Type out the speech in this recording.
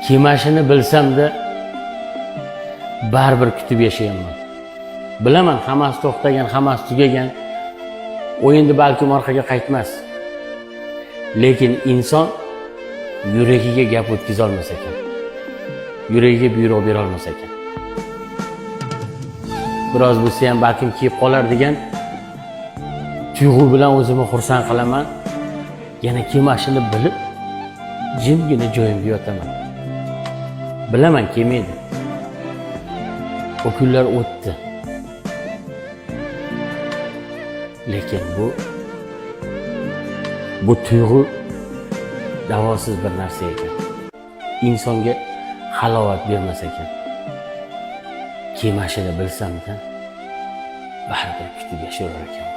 Kelmashini bilsam-da baribir kutib yashayapman. Bilaman, hammasi to'xtagan, hammasi tugagan. O'yinda balkim orqaga qaytmas. Lekin inson yuragiga gap o'tkiza olmas ekan. Yuragiga buyruq bera olmas ekan. Biroz bo'lsa ham balkim kelib qolar degan tuyg'u bilan o'zimni xursand qilaman. Yana kelmashini bilib jimgina joyimga yotaman. Bilaman kelmaydi. O kunlar o'tdi. Lekin bu tuyg'u davosiz bir narsa ekan. Insonga halovat bermas ekan. Kelmashini bilsam-da baribir kutib yashayver ekan.